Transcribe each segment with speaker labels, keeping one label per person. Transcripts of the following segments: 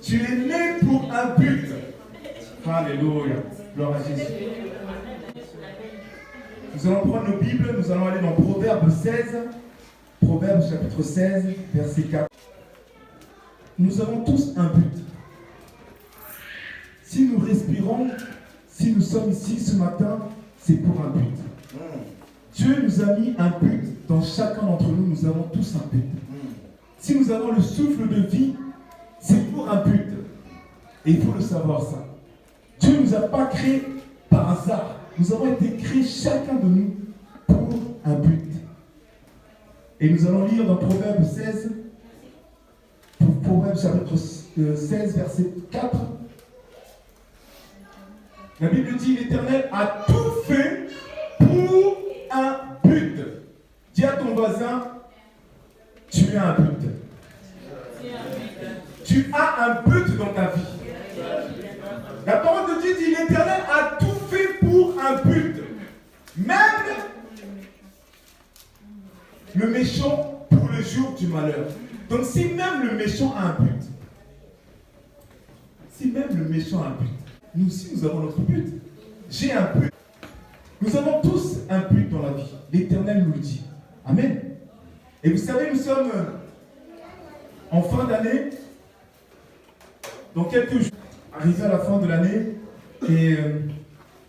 Speaker 1: Tu es né pour un but. Alléluia. Gloire à Jésus. Nous allons prendre nos Bibles, nous allons aller dans Proverbe 16. Proverbe chapitre 16, verset 4. Nous avons tous un but. Si nous respirons, si nous sommes ici ce matin, c'est pour un but. Dieu nous a mis un but dans chacun d'entre nous, nous avons tous un but. Si nous avons le souffle de vie, c'est pour un but. Et il faut le savoir ça. Dieu ne nous a pas créés par hasard. Nous avons été créés chacun de nous pour un but. Et nous allons lire dans Proverbe 16, Proverbe chapitre 16, verset 4. La Bible dit, l'Éternel a tout fait pour un but. Dis à ton voisin, tu as un but. Tu as un but dans ta vie. La parole de Dieu dit, l'Éternel a tout fait pour un but. Même le méchant pour le jour du malheur. Donc si même le méchant a un but, si même le méchant a un but, nous aussi nous avons notre but. J'ai un but. Nous avons tous un but dans la vie. L'Éternel nous le dit. Amen. Et vous savez, nous sommes en fin d'année. Dans quelques jours, arrivé à la fin de l'année. Et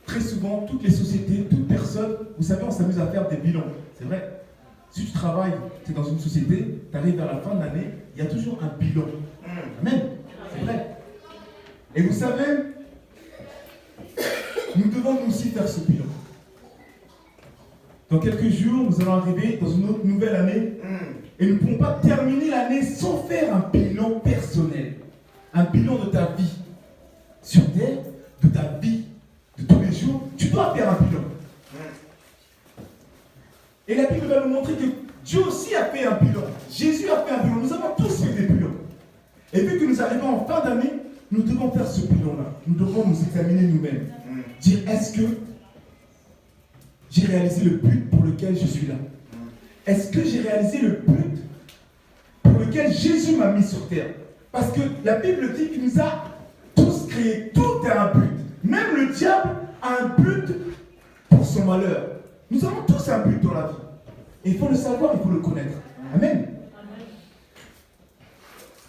Speaker 1: très souvent, toutes les sociétés, toute personne, vous savez, on s'amuse à faire des bilans. C'est vrai. Si tu travailles, tu es dans une société, tu arrives à la fin de l'année, il y a toujours un bilan. Amen. C'est vrai. Et vous savez, nous devons nous aussi faire ce bilan. Dans quelques jours, nous allons arriver dans une autre nouvelle année et nous ne pouvons pas terminer l'année sans faire un bilan personnel. Un bilan de ta vie sur terre, de ta vie de tous les jours. Tu dois faire un bilan. Et la Bible va nous montrer que Dieu aussi a fait un bilan. Jésus a fait un bilan. Nous avons tous fait des bilans. Et vu que nous arrivons en fin d'année, nous devons faire ce bilan-là. Nous devons nous examiner nous-mêmes. Dire, est-ce que j'ai réalisé le but pour lequel je suis là? Est-ce que j'ai réalisé le but pour lequel Jésus m'a mis sur terre? Parce que la Bible dit qu'il nous a tous créés. Tout a un but. Même le diable a un but pour son malheur. Nous avons tous un but dans la vie. Et il faut le savoir, il faut le connaître. Amen.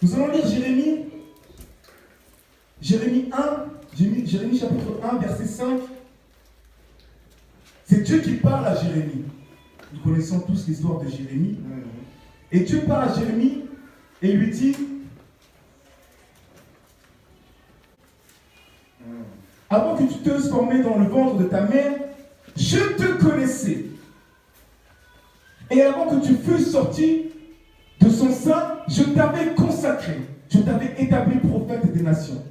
Speaker 1: Nous allons lire Jérémie 1, Jérémie chapitre 1, verset 5. C'est Dieu qui parle à Jérémie. Nous connaissons tous l'histoire de Jérémie. Et Dieu parle à Jérémie et lui dit, avant que tu te formé dans le ventre de ta mère, je te connaissais. Et avant que tu fusses sorti de son sein, je t'avais consacré. Je t'avais établi prophète des nations.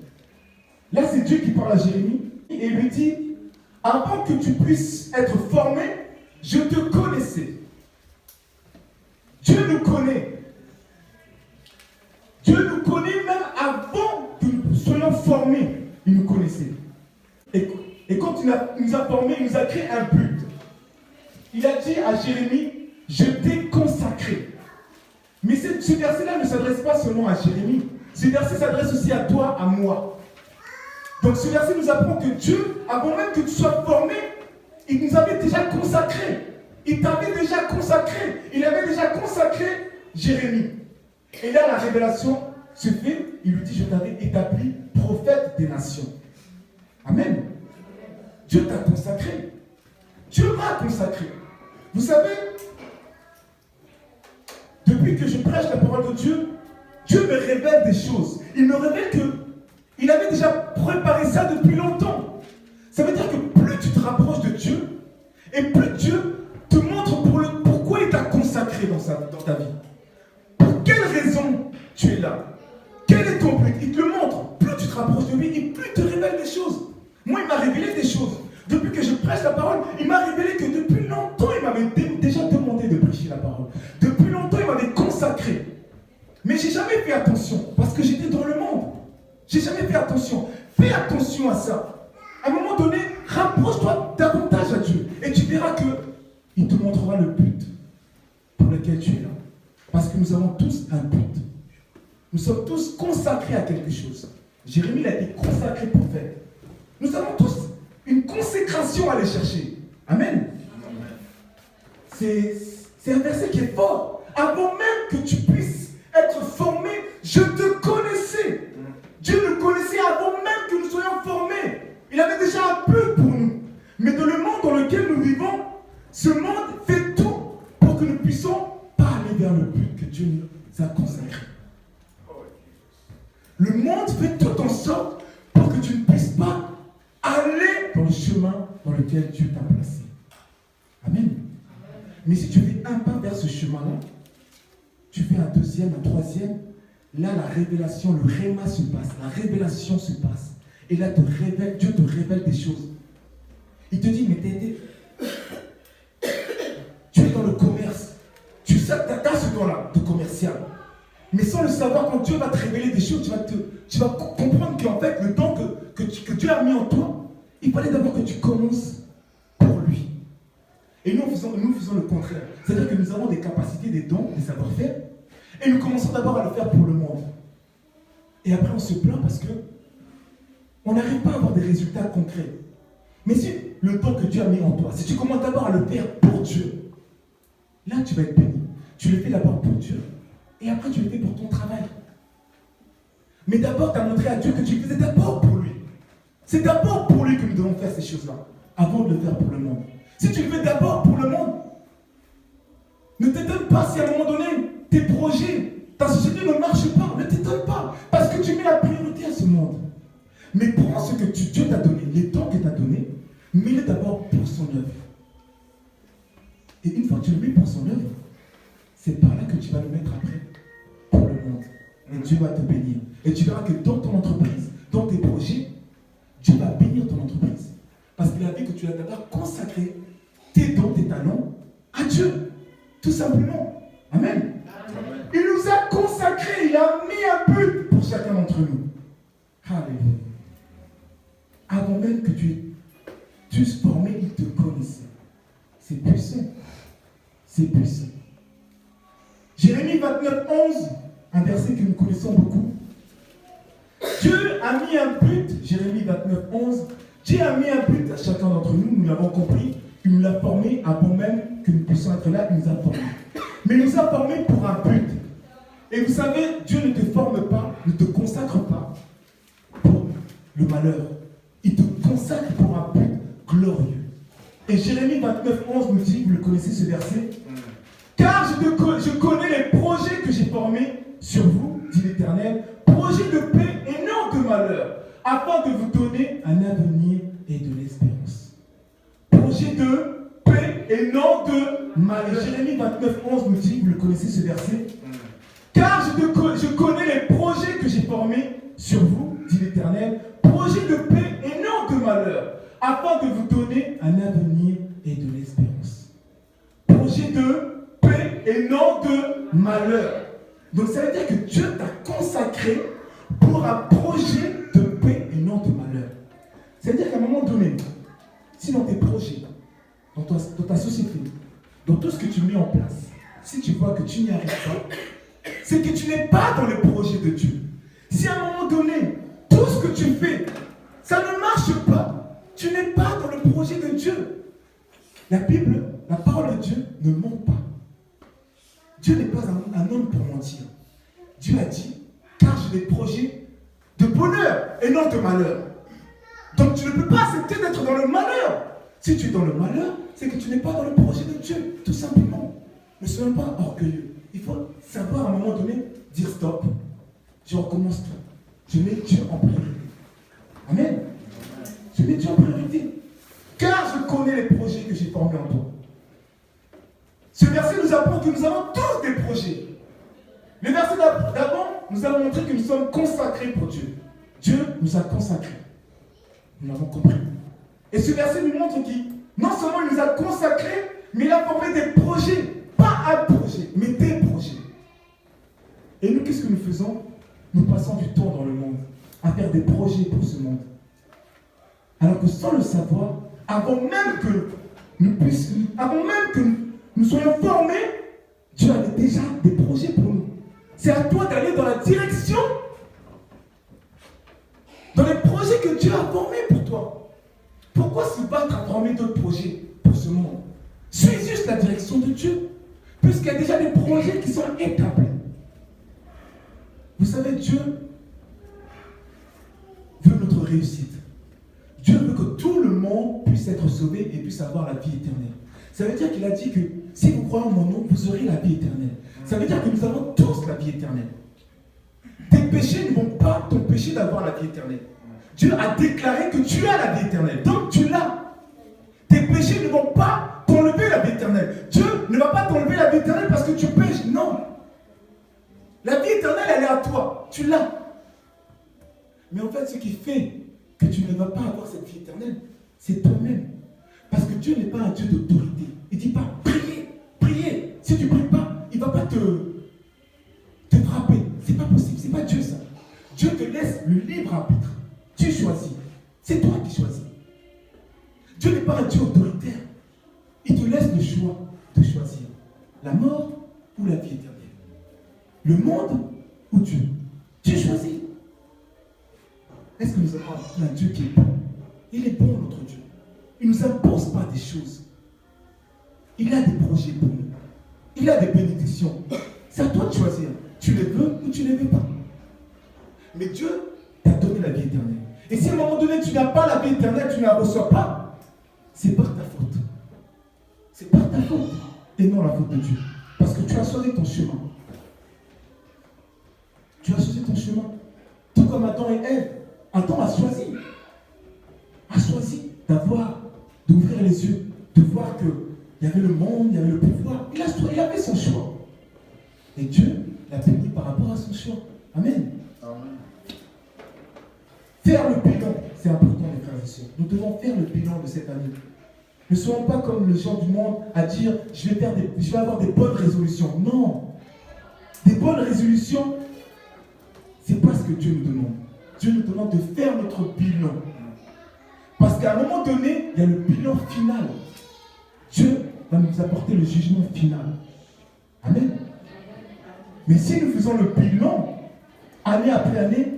Speaker 1: Là, c'est Dieu qui parle à Jérémie et lui dit, avant que tu puisses être formé, je te connaissais. Dieu nous connaît. Dieu nous connaît même avant que nous soyons formés. Il nous connaissait. Et quand il nous a formés, il nous a créé un but. Il a dit à Jérémie, je t'ai consacré. Mais ce verset-là ne s'adresse pas seulement à Jérémie. Ce verset s'adresse aussi à toi, à moi. Donc ce verset nous apprend que Dieu, avant même que tu sois formé, il nous avait déjà consacré. Il t'avait déjà consacré. Il avait déjà consacré Jérémie. Et là, la révélation se fait. Il lui dit, je t'avais établi prophète des nations. Amen. Dieu t'a consacré. Dieu m'a consacré. Vous savez, depuis que je prêche la parole de Dieu, Dieu me révèle des choses. Il me révèle qu'il avait déjà préparé ça depuis longtemps. Ça veut dire que plus tu te rapproches de Dieu, et plus Dieu te montre pourquoi il t'a consacré dans ta vie. Pour quelle raison tu es là? Quel est ton but? Il te le montre. Plus tu te rapproches de lui, et plus il te révèle des choses. Moi, il m'a révélé des choses. Depuis que je prêche la parole, il m'a révélé que depuis longtemps, il m'avait déjà demandé de prêcher la parole. Depuis longtemps, il m'avait consacré. Mais j'ai jamais fait attention, parce que j'étais dans le monde. J'ai jamais fait attention. Fais attention à ça. À un moment donné, rapproche-toi davantage à Dieu. Et tu verras qu'il te montrera le but pour lequel tu es là. Parce que nous avons tous un but. nous sommes tous consacrés à quelque chose. Jérémie il a été consacré prophète. Nous avons tous une consécration à aller chercher. Amen. C'est un verset qui est fort. Avant même que tu puisses être formé, je te connaissais. Dieu nous connaissait avant même que nous soyons formés. Il avait déjà un peu pour nous. Mais dans le monde dans lequel nous vivons, ce monde fait tout pour que nous puissions pas aller vers le but que Dieu nous a consacré. Le monde fait tout en sorte pour que tu ne puisses pas aller dans le chemin dans lequel Dieu t'a placé. Amen. Mais si tu fais un pas vers ce chemin-là, tu fais un deuxième, un troisième, là la révélation, le réma se passe, la révélation se passe. Et là Dieu te révèle des choses. Il te dit, mais tu es dans le commerce. Tu sais que tu as ce don-là de commercial. Mais sans le savoir, quand Dieu va te révéler des choses, tu vas comprendre qu'en fait, le don que Dieu a mis en toi, il fallait d'abord que tu commences pour lui. Et nous faisons le contraire. C'est-à-dire que nous avons des capacités, des dons, des savoir-faire, et nous commençons d'abord à le faire pour le monde. Et après, on se plaint parce que on n'arrive pas à avoir des résultats concrets. Mais si le don que Dieu a mis en toi, si tu commences d'abord à le faire pour Dieu, là, tu vas être béni. Tu le fais d'abord pour Dieu, et après, tu le fais pour ton travail. Mais d'abord, tu as montré à Dieu que tu le faisais d'abord pour lui. C'est d'abord pour lui que nous devons faire ces choses-là, avant de le faire pour le monde. Si tu le fais d'abord pour le monde, ne t'étonne pas si à un moment donné, tes projets, ta société ne marche pas. Ne t'étonne pas, parce que tu mets la priorité à ce monde. Mais prends ce que Dieu t'a donné, les dons que t'a donné, mets-le d'abord pour son œuvre. Et une fois que tu le mets pour son œuvre, c'est par là que tu vas le mettre après pour le monde. Et Dieu va te bénir. Et tu verras que dans ton entreprise, dans tes projets, Dieu va bénir ton entreprise. Parce qu'il a vu que tu as d'abord consacré tes dons, tes talents à Dieu. Tout simplement. Amen. Amen. Il nous a consacrés, il a mis un but pour chacun d'entre nous. Alléluia. Avant même que tu sois formé, il te connaissait. C'est puissant. C'est puissant. Jérémie 29, 11, un verset que nous connaissons beaucoup. Dieu a mis un but, Jérémie 29, 11, Dieu a mis un but à chacun d'entre nous, nous l'avons compris, il nous l'a formé avant même que nous puissions être là, il nous a formés. Mais il nous a formés pour un but. Et vous savez, Dieu ne te forme pas, ne te consacre pas pour le malheur. Il te consacre pour un but glorieux. Et Jérémie 29, 11 nous dit, vous le connaissez ce verset, car je connais les projets que j'ai formés sur vous, dit l'Éternel, projets de paix et non de malheur, afin de vous donner un avenir et de l'espérance. Projet de paix et non de malheur. Jérémie 29, 11 nous dit, vous le connaissez ce verset, car je connais les projets que j'ai formés sur vous, dit l'Éternel, projets de paix et non de malheur, afin de vous donner un avenir et de l'espérance. Projet de paix et non de malheur. Donc ça veut dire que Dieu t'a consacré pour un projet de paix et non de malheur. C'est-à-dire qu'à un moment donné, si dans tes projets, dans ta société, dans tout ce que tu mets en place, si tu vois que tu n'y arrives pas, c'est que tu n'es pas dans le projet de Dieu. Si à un moment donné, tout ce que tu fais, ça ne marche pas, tu n'es pas dans le projet de Dieu. La Bible, la parole de Dieu ne ment pas. Dieu n'est pas un homme pour mentir. Dieu a dit, car j'ai des projets de bonheur et non de malheur. Donc tu ne peux pas accepter d'être dans le malheur. Si tu es dans le malheur, c'est que tu n'es pas dans le projet de Dieu, tout simplement. Ne soyons pas orgueilleux. Il faut savoir à un moment donné dire stop. Je recommence tout. Je mets Dieu en priorité. Amen. Je mets Dieu en priorité. Car je connais les projets que j'ai formés en toi. Ce verset nous apprend que nous avons tous des projets. Le verset d'avant nous a montré que nous sommes consacrés pour Dieu. Dieu nous a consacrés. Nous l'avons compris. Et ce verset nous montre qu'il, non seulement il nous a consacrés, mais il a formé des projets. Pas un projet, mais des projets. Et nous, qu'est-ce que nous faisons? Nous passons du temps dans le monde à faire des projets pour ce monde. Alors que sans le savoir, avant même que nous soyons formés, Dieu avait déjà des projets pour nous. C'est à toi d'aller dans la direction, dans les projets que Dieu a formés pour toi. Pourquoi se battre à former d'autres projets pour ce monde? Suis juste la direction de Dieu, puisqu'il y a déjà des projets qui sont établis. Vous savez, Dieu veut notre réussite. Dieu veut que tout le monde puisse être sauvé et puisse avoir la vie éternelle. Ça veut dire qu'il a dit que si vous croyez en mon nom, vous aurez la vie éternelle. Ça veut dire que nous avons tous la vie éternelle. Tes péchés ne vont pas t'empêcher d'avoir la vie éternelle. Dieu a déclaré que tu as la vie éternelle. Donc tu l'as. Tes péchés ne vont pas t'enlever la vie éternelle. Dieu ne va pas t'enlever la vie éternelle parce que tu pêches. Non. La vie éternelle, elle est à toi. Tu l'as. Mais en fait, ce qui fait que tu ne vas pas avoir cette vie éternelle, c'est toi-même. Parce que Dieu n'est pas un Dieu d'autorité. Il ne dit pas, priez, priez. Si tu ne pries pas, il ne va pas te frapper. Ce n'est pas possible, ce n'est pas Dieu ça. Dieu te laisse le libre arbitre. Tu choisis. C'est toi qui choisis. Dieu n'est pas un Dieu autoritaire. Il te laisse le choix de choisir la mort ou la vie éternelle. Le monde ou Dieu. Tu choisis. Est-ce que nous avons un Dieu qui est bon? Il est bon, notre Dieu. Il ne nous impose pas des choses. Il a des projets pour nous. Il a des bénédictions. C'est à toi de choisir. Tu les veux ou tu ne les veux pas. Mais Dieu t'a donné la vie éternelle. Et si à un moment donné tu n'as pas la vie éternelle, tu ne la reçois pas, c'est par ta faute. C'est par ta faute. Et non la faute de Dieu. Parce que tu as choisi ton chemin. Tu as choisi ton chemin. Tout comme Adam et Ève. Adam a choisi d'ouvrir les yeux, de voir qu'il y avait le monde, il y avait le pouvoir. Il avait son choix. Et Dieu l'a béni par rapport à son choix. Amen. Amen. Faire le bilan, c'est important, les frères et sœurs. Nous devons faire le bilan de cette année. Ne soyons pas comme les gens du monde à dire je vais avoir des bonnes résolutions. Non. Des bonnes résolutions, c'est pas ce que Dieu nous demande. Dieu nous demande de faire notre bilan. Parce qu'à un moment donné, il y a le bilan final. Dieu va nous apporter le jugement final. Amen. Mais si nous faisons le bilan, année après année,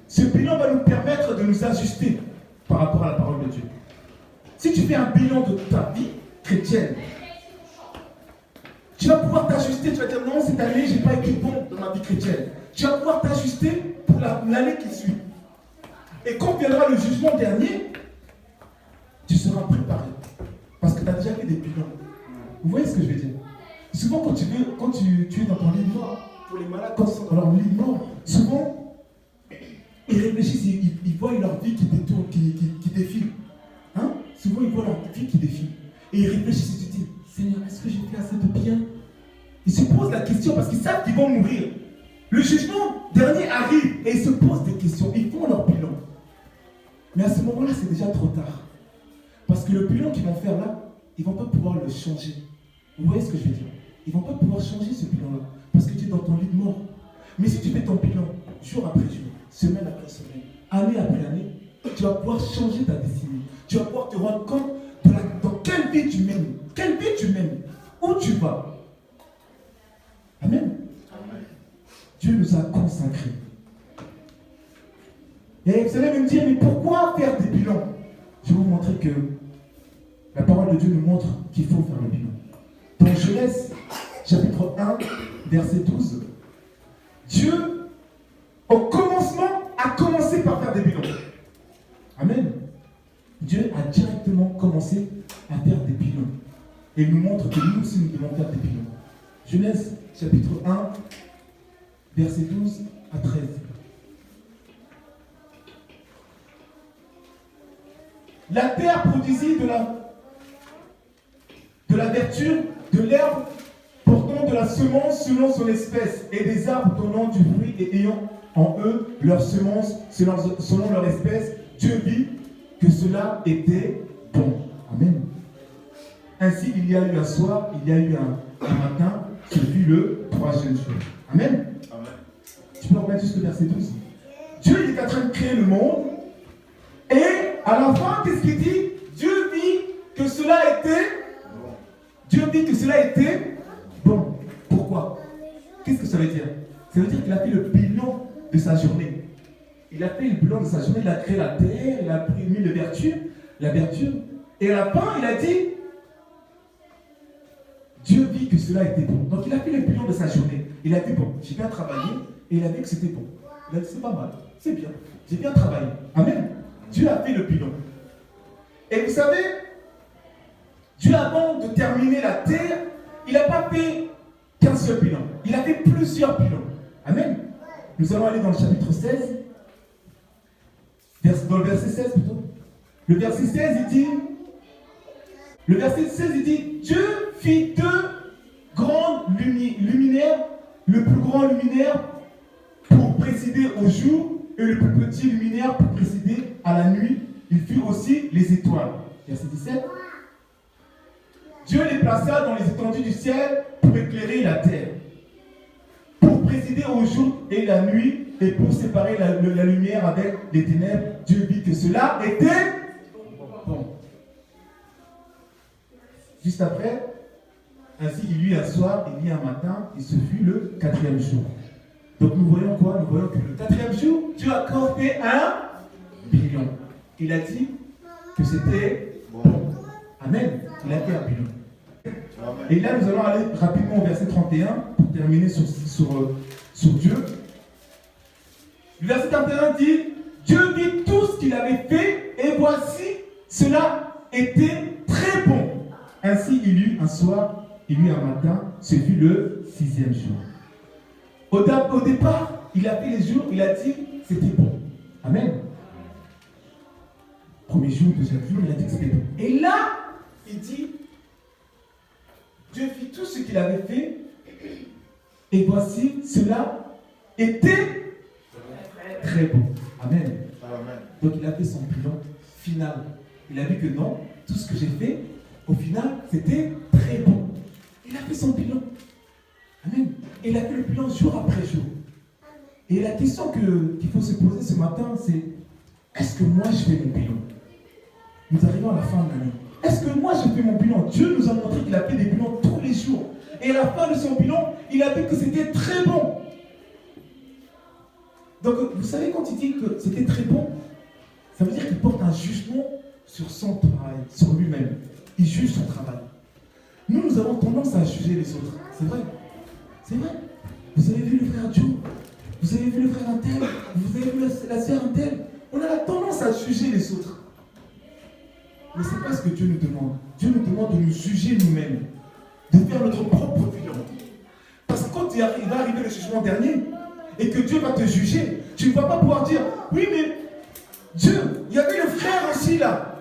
Speaker 1: ce bilan va nous permettre de nous ajuster par rapport à la parole de Dieu. Si tu fais un bilan de ta vie chrétienne, tu vas pouvoir t'ajuster, tu vas dire non, cette année, je n'ai pas été bon dans ma vie chrétienne. Tu vas pouvoir t'ajuster pour l'année qui suit. Et quand viendra le jugement dernier, tu seras préparé. Parce que tu as déjà fait des bilans. Vous voyez ce que je veux dire? Souvent, quand tu es dans ton lit mort, pour les malades, quand ils sont dans leur lit mort, souvent, ils réfléchissent, ils voient leur vie qui détourne, qui défile. Hein? Souvent, ils voient leur vie qui défile. Et ils réfléchissent et se disent, Seigneur, est-ce que j'ai fait assez de bien? Ils se posent la question parce qu'ils savent qu'ils vont mourir. Le jugement dernier arrive et ils se posent des questions. Ils font leur bilan. Mais à ce moment-là, c'est déjà trop tard. Parce que le bilan qu'ils vont faire là, ils ne vont pas pouvoir le changer. Vous voyez ce que je veux dire? Ils ne vont pas pouvoir changer ce bilan-là. Parce que tu es dans ton lit de mort. Mais si tu fais ton bilan, jour après jour, semaine après semaine, année après année, tu vas pouvoir changer ta destinée. Tu vas pouvoir te rendre compte dans quelle vie tu mènes. Quelle vie tu mènes. Où tu vas. Amen. Amen. Dieu nous a consacrés. Et vous allez me dire, mais pourquoi faire des bilans? Je vais vous montrer que la parole de Dieu nous montre qu'il faut faire le bilan. Dans Genèse, chapitre 1, verset 12, Dieu, au commencement, a commencé par faire des bilans. Amen. Dieu a directement commencé à faire des bilans. Et il nous montre que nous aussi, nous devons faire des bilans. Genèse, chapitre 1, verset 12 à 13. La terre produisit de la verdure, de l'herbe portant de la semence selon son espèce, et des arbres donnant du fruit et ayant en eux leur semence selon leur espèce. Dieu vit que cela était bon. Amen. Ainsi, il y a eu un soir, il y a eu un matin, ce fut le troisième jour. Amen. Amen. Tu peux remettre juste le verset 12. Dieu il est en train de créer le monde, et à la fin, qu'est-ce qu'il dit? Dieu vit que cela était bon. Dieu vit que cela était bon. Pourquoi? Qu'est-ce que ça veut dire? Ça veut dire qu'il a fait le bilan de sa journée. Il a fait le bilan de sa journée, il a créé la terre, il a mis la verdure. Et à la fin, il a dit, Dieu vit que cela était bon. Donc il a fait le bilan de sa journée. Il a dit, bon, j'ai bien travaillé, et il a vu que c'était bon. Il a dit, c'est pas mal, c'est bien, j'ai bien travaillé. Amen. Dieu a fait le bilan. Et vous savez, Dieu, avant de terminer la terre, il n'a pas fait qu'un seul bilan. Il a fait plusieurs bilans. Amen. Nous allons aller dans le chapitre 16. Dans le verset 16 plutôt. Le verset 16, il dit, Dieu fit deux grands luminaires, le plus grand luminaire pour présider au jour et le plus petit luminaire pour présider à la nuit. Il fit aussi les étoiles. Verset 17. Dieu les plaça dans les étendues du ciel pour éclairer la terre, pour présider au jour et la nuit, et pour séparer la lumière avec les ténèbres. Dieu vit que cela était bon. Juste après, ainsi il y eut un soir, il y eut un matin, et ce fut le quatrième jour. Donc nous voyons quoi? Nous voyons que le quatrième jour, Dieu a encore fait un bilan. Il a dit que c'était bon. Amen. Il a fait un bilan. Et là, nous allons aller rapidement au verset 31 pour terminer sur Dieu. Le verset 31 dit, Dieu vit tout ce qu'il avait fait, et voici, cela était très bon. Ainsi, il y eut un soir, il y eut un matin, ce fut le 6e jour. Au départ, il a fait les jours, il a dit, c'était bon. Amen. Premier jour, deuxième jour, il a dit que c'était bon. Et là, il dit, Dieu fit tout ce qu'il avait fait, et voici, cela était très bon. Amen. Donc il a fait son bilan final. Il a vu que non, tout ce que j'ai fait, au final, c'était très bon. Il a fait son bilan. Amen. Et il a fait le bilan jour après jour. Et la question qu'il faut se poser ce matin, c'est, est-ce que moi je fais mon bilan? Nous arrivons à la fin de l'année. Est-ce que moi je fais mon bilan? Dieu nous a montré qu'il a fait des bilans tous les jours. Et à la fin de son bilan, il a dit que c'était très bon. Donc, vous savez, quand il dit que c'était très bon, ça veut dire qu'il porte un jugement sur son travail, sur lui-même. Il juge son travail. Nous avons tendance à juger les autres. C'est vrai. C'est vrai. Vous avez vu le frère Joe, vous avez vu le frère Intel, vous avez vu la sœur Intel. On a la tendance à juger les autres. Mais ce n'est pas ce que Dieu nous demande. Dieu nous demande de nous juger nous-mêmes, de faire notre propre bilan. Parce que quand il va arriver le jugement dernier, et que Dieu va te juger, tu ne vas pas pouvoir dire, oui mais Dieu, il y avait le frère aussi là.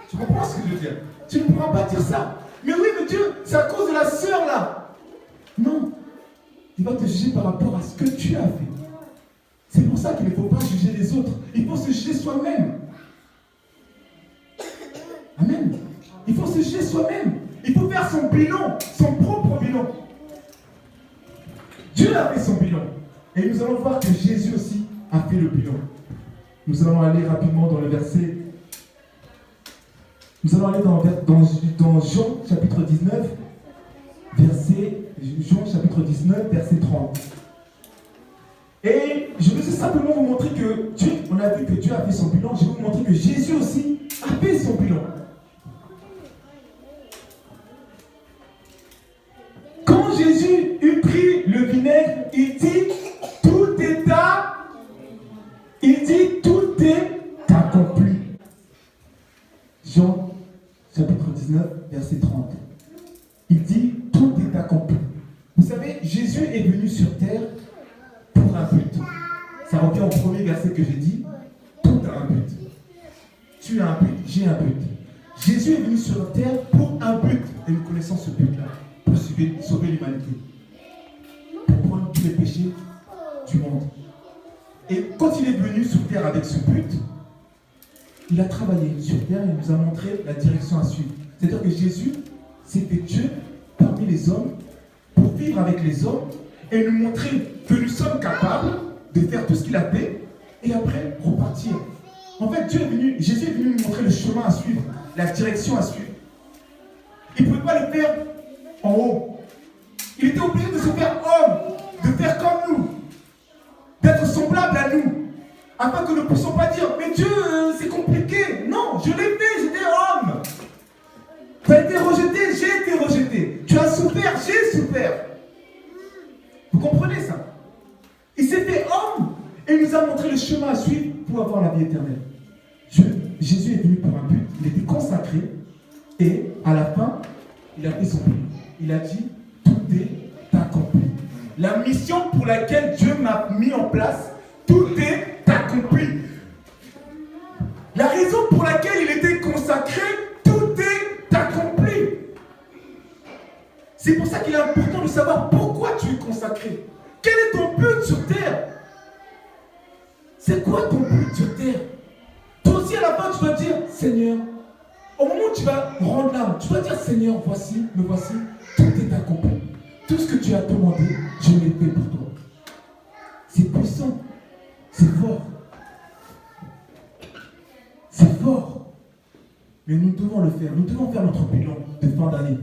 Speaker 1: Tu comprends ce que je veux dire? Tu ne pourras pas dire ça. Mais oui mais Dieu, c'est à cause de la sœur là. Non. Il va te juger par rapport à ce que tu as fait. C'est pour ça qu'il ne faut pas juger les autres. Il faut se juger soi-même. Amen. Il faut se juger soi-même. Il faut faire son bilan, son propre bilan. Dieu a fait son bilan. Et nous allons voir que Jésus aussi a fait le bilan. Nous allons aller rapidement dans le verset. Nous allons aller dans Jean chapitre 19, Jean chapitre 19, verset 30. Et je veux simplement vous montrer que Dieu, on a vu que Dieu a fait son bilan. Je vais vous montrer que Jésus aussi a fait son bilan. Quand Jésus eut pris le vinaigre, il dit tout est accompli. Jean chapitre 19, verset 30. Il dit tout est accompli. Vous savez, Jésus est venu sur terre pour un but. Ça revient au premier verset que j'ai dit. Tout a un but. Tu as un but, j'ai un but. Jésus est venu sur terre pour un but. Et nous connaissons ce but-là. Pour sauver l'humanité. Pour prendre tous les péchés du monde. Et quand il est venu sur terre avec ce but, il a travaillé sur terre et nous a montré la direction à suivre. C'est-à-dire que Jésus, c'était Dieu parmi les hommes pour vivre avec les hommes et nous montrer que nous sommes capables de faire tout ce qu'il a fait et après repartir. En fait, Jésus est venu nous montrer le chemin à suivre, la direction à suivre. Il ne pouvait pas le faire en haut. Il était obligé de se faire homme, de faire comme nous. d'être semblable à nous, afin que nous ne puissions pas dire, mais Dieu, c'est compliqué. Non, je l'ai fait, j'étais homme. Tu as été rejeté, j'ai été rejeté. Tu as souffert, j'ai souffert. Vous comprenez ça? Il s'est fait homme et il nous a montré le chemin à suivre pour avoir la vie éternelle. Jésus est venu pour un but, il était consacré et à la fin, il a fait son but. Il a dit, tout est accompli. La mission pour laquelle Dieu m'a mis en place, tout est accompli. La raison pour laquelle il était consacré, tout est accompli. C'est pour ça qu'il est important de savoir pourquoi tu es consacré. Quel est ton but sur terre? C'est quoi ton but sur terre? Toi aussi à la fin tu dois dire, Seigneur, au moment où tu vas rendre l'âme, tu dois dire, Seigneur, voici, me voici, tout est accompli. Tout ce que tu as demandé, je l'ai fait pour toi. C'est puissant, c'est fort. C'est fort. Mais nous devons le faire. Nous devons faire notre bilan de fin d'année.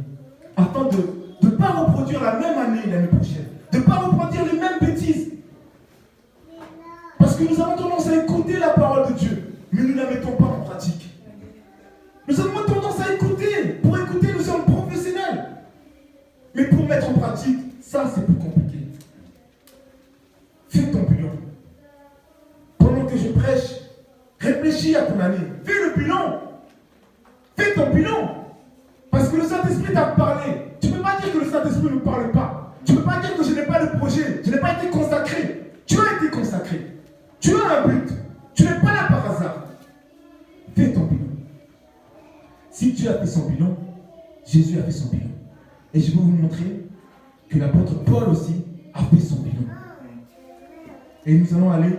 Speaker 1: Afin de ne pas reproduire la même année l'année prochaine. De ne pas reproduire les mêmes bêtises. Parce que nous avons tendance à écouter la parole de Dieu. Mais nous ne la mettons pas en pratique. Nous avons tendance à écouter. Pour écouter, nous sommes professionnels. Mais pour mettre en pratique, ça c'est plus compliqué. Fais ton bilan. Pendant que je prêche, réfléchis à ton année. Fais le bilan. Fais ton bilan. Parce que le Saint-Esprit t'a parlé. Tu ne peux pas dire que le Saint-Esprit ne parle pas. Tu ne peux pas dire que je n'ai pas de projet. Je n'ai pas été consacré. Tu as été consacré. Tu as un but. Tu n'es pas là par hasard. Fais ton bilan. Si Dieu a fait son bilan, Jésus a fait son bilan. Et je vais vous montrer que l'apôtre Paul aussi a fait son bilan. Et nous allons aller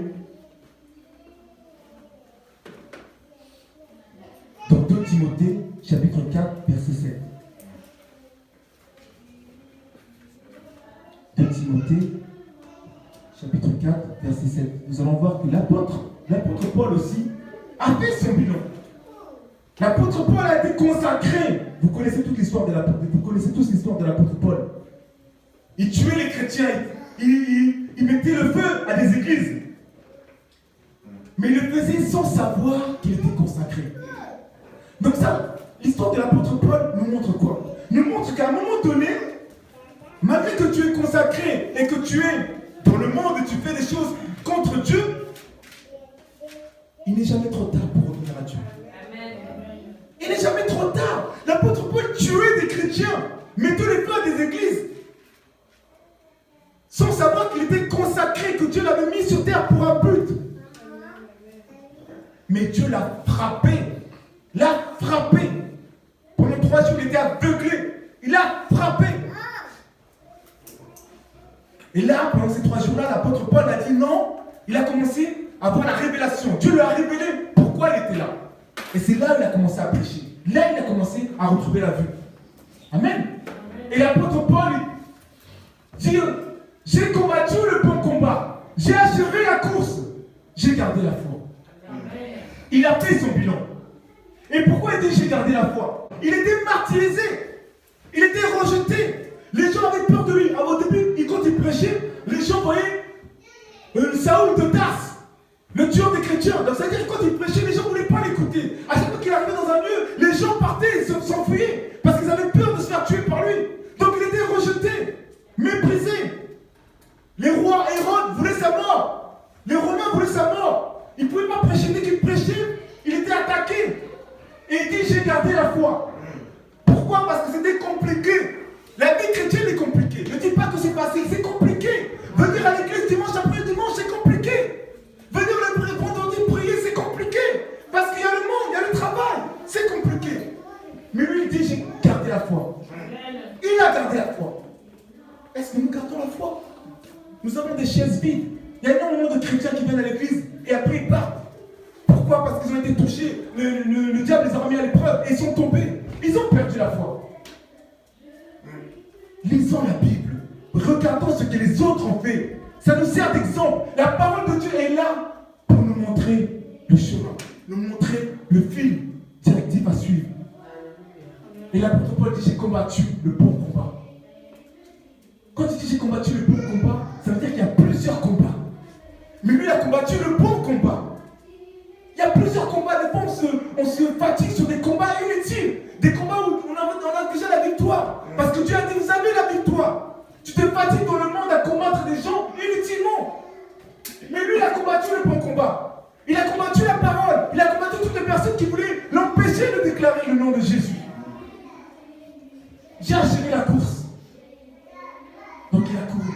Speaker 1: dans 2 Timothée, chapitre 4, verset 7. 2 Timothée, chapitre 4, verset 7. Nous allons voir que l'apôtre Paul aussi a fait son bilan. L'apôtre Paul a été consacré. Vous connaissez toute l'histoire de l'apôtre. Vous connaissez tous l'histoire de l'apôtre Paul. Il tuait les chrétiens. Il mettait le feu à des églises. Mais il le faisait sans savoir qu'il était consacré. Donc ça, l'histoire de l'apôtre Paul nous montre quoi? Nous montre qu'à un moment donné, malgré que tu es consacré et que tu es dans le monde et tu fais des choses contre Dieu, il n'est jamais trop tard pour revenir à Dieu. Il n'est jamais trop tard. L'apôtre Paul tuait des chrétiens, mettait les feux à des églises, sans savoir qu'il était consacré, que Dieu l'avait mis sur terre pour un but. Mais Dieu l'a frappé. L'a frappé. Pendant 3 jours, il était aveuglé. Il a frappé. Et là, pendant ces 3 jours-là, l'apôtre Paul a dit non. Il a commencé à avoir la révélation. Dieu lui a révélé pourquoi il était là. Et c'est là où il a commencé à prêcher. Là, il a commencé à retrouver la vue. Amen. Et l'apôtre Paul dit, j'ai combattu le bon combat. J'ai achevé la course. J'ai gardé la foi. Il a fait son bilan. Et pourquoi il dit j'ai gardé la foi? Il était martyrisé. Il était rejeté. Les gens avaient peur de lui. Au début, quand il prêchait, les gens voyaient Saoul de Tarse, le tueur des chrétiens. Donc, c'est-à-dire que quand il prêchait, les gens ne voulaient pas l'écouter. À chaque fois qu'il arrivait dans un lieu, les gens partaient et s'enfuyaient parce qu'ils avaient peur de se faire tuer par lui. Donc, il était rejeté, méprisé. Les rois Hérode voulaient sa mort. Les Romains voulaient sa mort. Il ne pouvait pas prêcher. Dès qu'il prêchait, il était attaqué. Et il dit j'ai gardé la foi. Pourquoi? Parce que c'était compliqué. La vie chrétienne est compliquée. Ne dis pas que c'est facile, c'est compliqué. Venir à l'église dimanche après dimanche, c'est compliqué. Venir le vendredi prier, c'est compliqué. Parce qu'il y a le monde, il y a le travail. C'est compliqué. Mais lui, il dit j'ai gardé la foi. Il a gardé la foi. Est-ce que nous gardons la foi? Nous avons des chaises vides. Il y a énormément de chrétiens qui viennent à l'église et après ils partent. Pourquoi? Parce qu'ils ont été touchés. Le diable les a remis à l'épreuve et ils sont tombés. Ils ont perdu la foi. Lisons la Bible. Regardons ce que les autres ont fait. Ça nous sert d'exemple. La parole de Dieu est là pour nous montrer le chemin, nous montrer le fil directif à suivre. Et l'apôtre Paul dit j'ai combattu le bon combat. Quand il dit j'ai combattu le bon combat, ça veut dire qu'il y a plusieurs combats. inutiles. Des combats où on a déjà la victoire. Parce que Dieu a dit, vous avez la victoire. Tu te fatigues dans le monde à combattre des gens inutilement. Mais lui, il a combattu le bon combat. Il a combattu la parole. Il a combattu toutes les personnes qui voulaient l'empêcher de déclarer le nom de Jésus. J'ai achevé la course. Donc il a couru.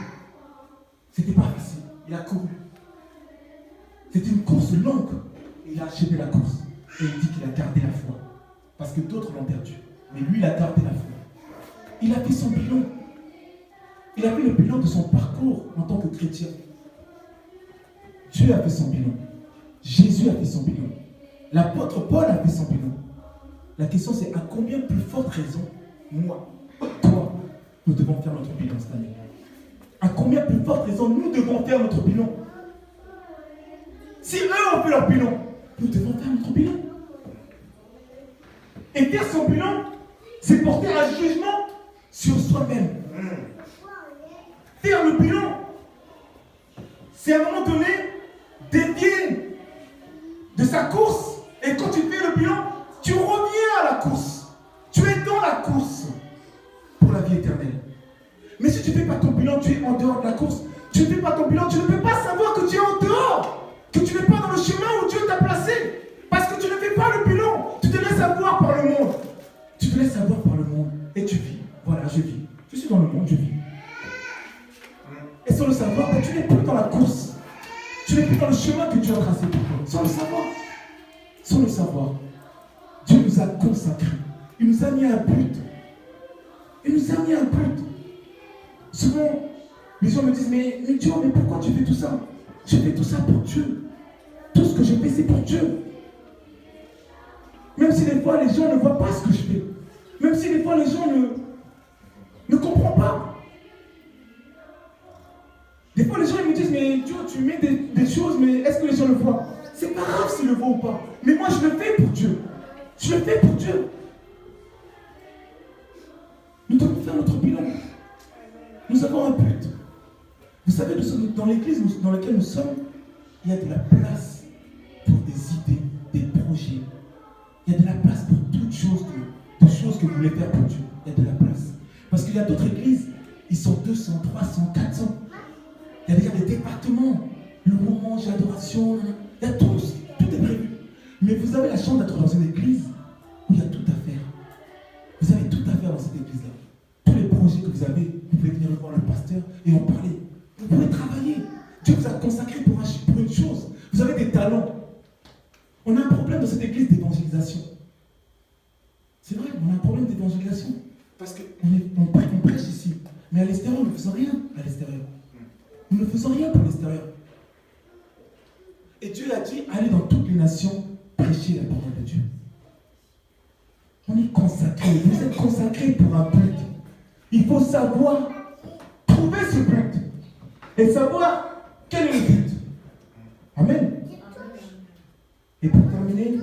Speaker 1: C'était pas facile. Il a couru. C'était une course longue. Il a achevé la course. Et il dit qu'il a gardé la foi. Parce que d'autres l'ont perdu. Mais lui, il a gardé la foi. Il a fait son bilan. Il a fait le bilan de son parcours en tant que chrétien. Dieu a fait son bilan. Jésus a fait son bilan. L'apôtre Paul a fait son bilan. La question c'est à combien plus forte raison, moi, toi, nous devons faire notre bilan cette année? À combien plus forte raison nous devons faire notre bilan? Si eux ont fait leur bilan, nous devons faire notre bilan. Et faire son bilan, c'est porter un jugement sur soi-même. Faire le bilan, c'est à un moment donné dévier de sa course. Et quand tu fais le bilan, tu reviens à la course. Tu es dans la course pour la vie éternelle. Mais si tu ne fais pas ton bilan, tu es en dehors de la course. Tu ne fais pas ton bilan, tu ne peux pas savoir que tu es en dehors. Que tu n'es pas dans le chemin où Dieu t'a placé. Parce que tu ne fais pas le bilan. Tu te laisses avoir par le monde. Tu te laisses avoir par le monde. Et tu vis. Voilà, je vis. Je suis dans le monde, je vis. Et sans le savoir, tu n'es plus dans la course. Tu n'es plus dans le chemin que Dieu a tracé pour toi. Sans le savoir. Sans le savoir. Dieu nous a consacrés. Il nous a mis un but. Il nous a mis un but. Souvent, les gens me disent, mais Dieu, mais pourquoi tu fais tout ça? Je fais tout ça pour Dieu. Tout ce que je fais, c'est pour Dieu. Même si des fois, les gens ne voient pas ce que je fais. Même si des fois, les gens ne comprennent pas. Des fois, les gens ils me disent, mais Dieu, tu mets des choses, mais est-ce que les gens le voient? C'est pas grave s'ils le voient ou pas. Mais moi, je le fais pour Dieu. Je le fais pour Dieu. Nous devons faire notre bilan. Nous avons un but. Vous savez, dans l'église dans laquelle nous sommes, il y a de la place pour des idées, des projets. Il y a de la place pour toutes choses que vous voulez faire pour Dieu. Il y a de la place. Parce qu'il y a d'autres églises, ils sont 200, 300, 400. Il y a déjà des départements, louange, adoration, il y a tout est prévu. Mais vous avez la chance d'être dans une église où il y a tout à faire. Vous avez tout à faire dans cette église-là. Tous les projets que vous avez, vous pouvez venir voir le pasteur et en parler. Vous pouvez travailler. Dieu vous a consacré pour une chose. Vous avez des talents. On a un problème dans cette église d'évangélisation. C'est vrai, on a un problème d'évangélisation. Parce qu'on prêche ici. Mais à l'extérieur, nous ne faisons rien à l'extérieur. Nous ne faisons rien pour l'extérieur. Et Dieu a dit, allez dans toutes les nations, prêcher la parole de Dieu. On est consacrés. Vous êtes consacrés pour un but. Il faut savoir trouver ce but. Et savoir quel est le but. Amen. Et pour terminer,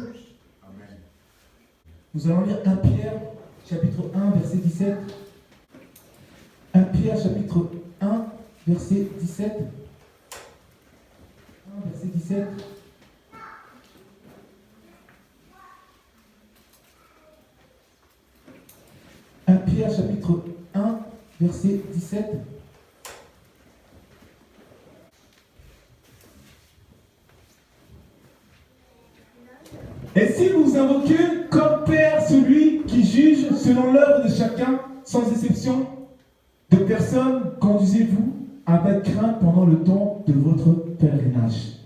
Speaker 1: nous allons lire 1 Pierre, chapitre 1, verset 17. 1 Pierre, chapitre 1, verset 17. 1, verset 17. Pierre, chapitre 1, verset 17. Et si vous invoquez comme Père celui qui juge selon l'œuvre de chacun, sans exception de personne, conduisez-vous avec crainte pendant le temps de votre pèlerinage.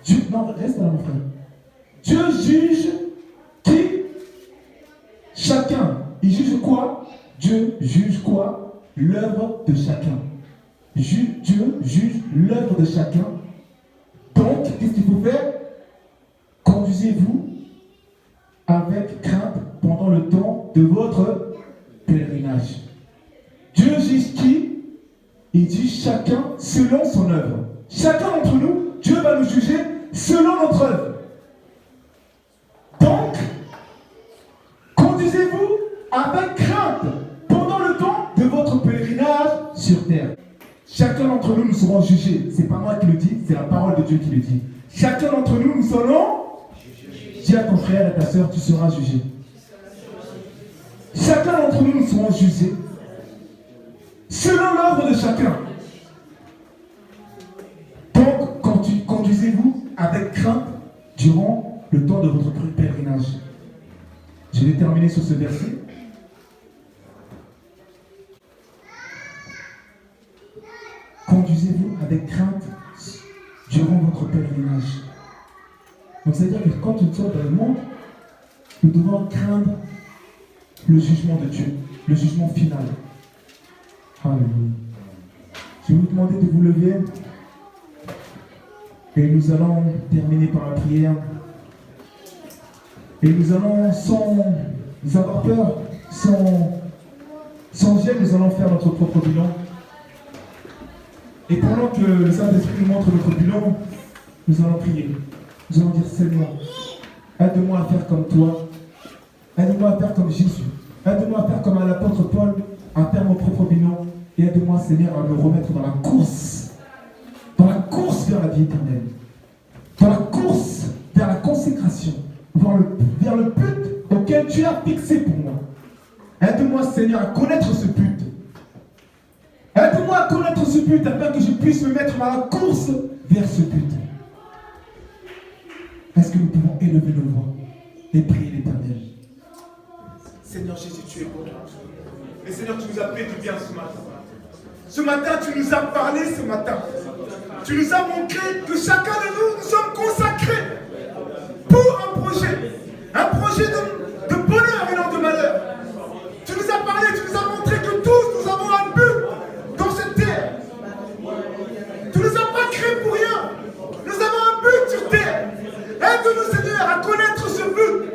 Speaker 1: Dieu, non, reste là mon frère. Dieu juge qui? Chacun. Il juge quoi? Dieu juge quoi? L'œuvre de chacun. Dieu juge l'œuvre de chacun. Donc, qu'est-ce qu'il faut faire? Conduisez-vous avec crainte pendant le temps de votre pèlerinage. Dieu juge qui? Il juge chacun selon son œuvre. Chacun d'entre nous, Dieu va nous juger selon notre œuvre. Donc, conduisez-vous avec crainte pendant le temps de votre pèlerinage sur terre. Chacun d'entre nous, nous serons jugés. Ce n'est pas moi qui le dis, c'est la parole de Dieu qui le dit. Chacun d'entre nous, nous serons jugés. Dis à ton frère et ta soeur, tu seras jugé. Chacun d'entre nous, nous serons jugés selon l'œuvre de chacun. Donc, conduisez-vous avec crainte durant le temps de votre pèlerinage. Je vais terminer sur ce verset. Conduisez-vous avec crainte durant votre pèlerinage. Donc, c'est-à-dire que quand nous sommes dans le monde, nous devons craindre le jugement de Dieu, le jugement final. Alléluia. Je vais vous demander de vous lever et nous allons terminer par la prière. Et nous allons, sans avoir peur, sans gêne, nous allons faire notre propre bilan. Et pendant que le Saint-Esprit nous montre notre bilan, nous allons prier. Nous allons dire, Seigneur, aide-moi à faire comme toi. Aide-moi à faire comme Jésus. Aide-moi à faire comme à l'apôtre Paul, à faire mon propre bilan. Et aide-moi, Seigneur, à me remettre dans la course. Dans la course vers la vie éternelle. Dans la course vers la consécration. Vers le but auquel tu as fixé pour moi. Aide-moi, Seigneur, à connaître ce but. Aide-moi à connaître ce but afin que je puisse me mettre dans la course vers ce but. Est-ce que nous pouvons élever nos voix et prier l'Éternel? Seigneur Jésus, tu es bon. Et Seigneur, tu nous as fait du bien ce matin. Ce matin, tu nous as parlé ce matin. Tu nous as montré que chacun de nous, nous sommes consacrés pour un projet de bonheur et non de malheur. Tu nous as parlé, tu nous as montré que tous nous avons un but dans cette terre. Tu ne nous as pas créés pour rien. Nous avons un but sur terre. Aide-nous, Seigneur, à connaître ce but,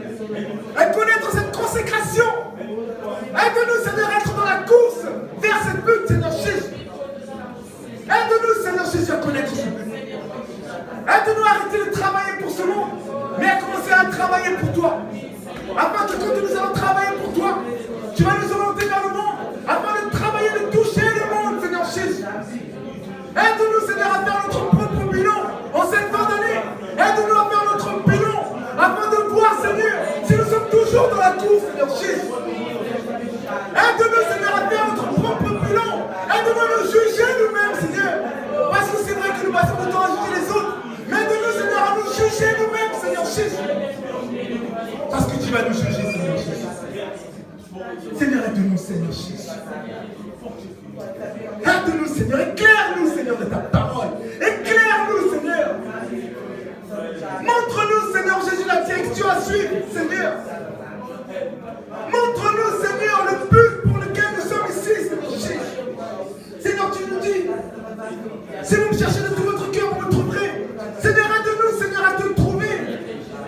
Speaker 1: à connaître cette consécration. Aide-nous, Seigneur, à être dans la course vers cette but, Seigneur Jésus. Aide-nous, Seigneur Jésus, à connaître ce but. Aide-nous à arrêter de travailler pour ce monde, mais à commencer à travailler pour toi. Afin que quand nous allons travailler pour toi, tu vas nous orienter vers le monde, afin de travailler, de toucher le monde, Seigneur Jésus. Aide-nous, Seigneur, à faire notre propre bilan en cette fin d'année. Aide-nous à faire notre bilan, afin de voir, Seigneur, si nous sommes toujours dans la course, Seigneur Jésus. Aide-nous, Seigneur, à faire notre propre bilan. Aide-nous à nous juger nous-mêmes, Seigneur. Parce que c'est vrai que nous passons le temps à juger les autres. Mais aide-nous, Seigneur, à nous juger nous-mêmes, Seigneur Jésus. Parce que tu vas nous juger, Seigneur Jésus. Seigneur, aide-nous, Seigneur Jésus. Aide-nous, Seigneur. Éclaire-nous, Seigneur, de ta parole. Éclaire-nous, Seigneur. Montre-nous, Seigneur Jésus, la direction à suivre, Seigneur. Montre-nous, Seigneur, le but pour lequel nous sommes ici, Seigneur Jésus. Seigneur, tu nous dis, si vous me cherchez de tout votre cœur, vous me trouverez. Seigneur, aide-nous, Seigneur, à te trouver.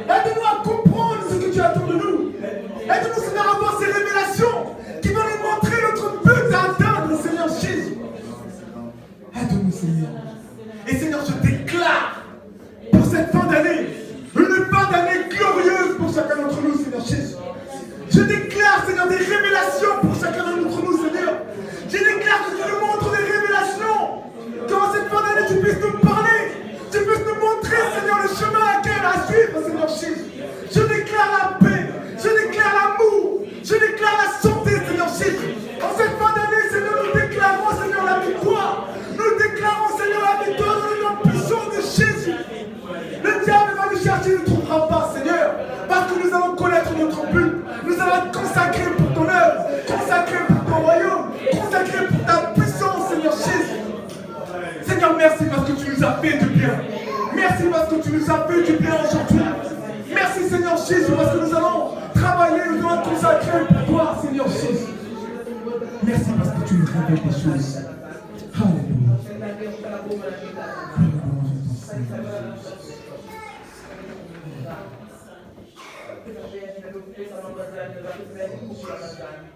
Speaker 1: Aide-nous à comprendre ce que tu attends de nous. Aide-nous, Seigneur, à avoir ces révélations qui vont nous montrer notre but à atteindre, Seigneur Jésus. Aide-nous, Seigneur. Et Seigneur, je déclare pour cette fin d'année, une fin d'année glorieuse pour chacun d'entre nous, Seigneur Jésus. Je déclare, Seigneur, des révélations pour chacun d'entre nous, Seigneur. Je déclare que tu nous montres des révélations. Qu'en cette fin d'année, tu puisses nous parler. Tu puisses nous montrer, Seigneur, le chemin à suivre, Seigneur Jésus. Je déclare la paix. Je déclare l'amour. Je déclare la santé, Seigneur Jésus. En cette fin d'année, Seigneur, nous déclarons, Seigneur, la victoire. Nous déclarons, Seigneur, la victoire dans le nom puissant de Jésus. Le diable va nous chercher, il ne trouvera pas, Seigneur. Parce que nous allons connaître notre but. Nous allons être consacrés pour ton œuvre, consacrés pour ton royaume, consacrés pour ta puissance, Seigneur Jésus. Seigneur, merci parce que tu nous as fait du bien. Merci parce que tu nous as fait du bien aujourd'hui. Merci, Seigneur Jésus, parce que nous allons travailler, nous allons être consacrés pour toi, Seigneur Jésus. Merci parce que tu nous révèles des choses. Alléluia. Alléluia.